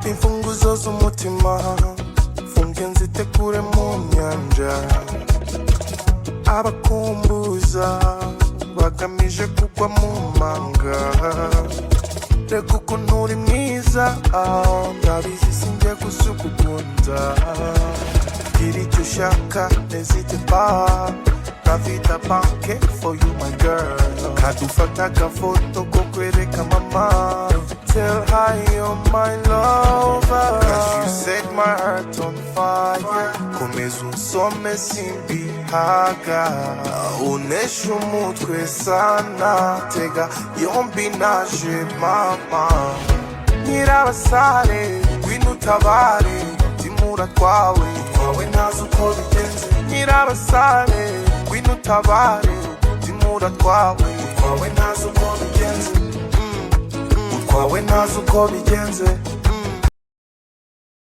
imfunguzo z'umutima mfunge nzitekure mu nyanja abakumbuza bagamije kugwa mu manga reka ukuntu uri mwiza ndabizi sinjye gusugukunda gira icyo ushaka n'izite pa Navita banke for you my girl kadufata agafoto ko kwereka mama tell her you're my lover cause you set my heart on fire komeza unsome simbihaga unesha umutwe sana tega yombi naje mama nyirabasare ngwino utabare timura twawe ntazi uko bigenze nyirabasare ngwino utabare timura twawe ntazi uko bigenze utwawe ntazi uko bigenze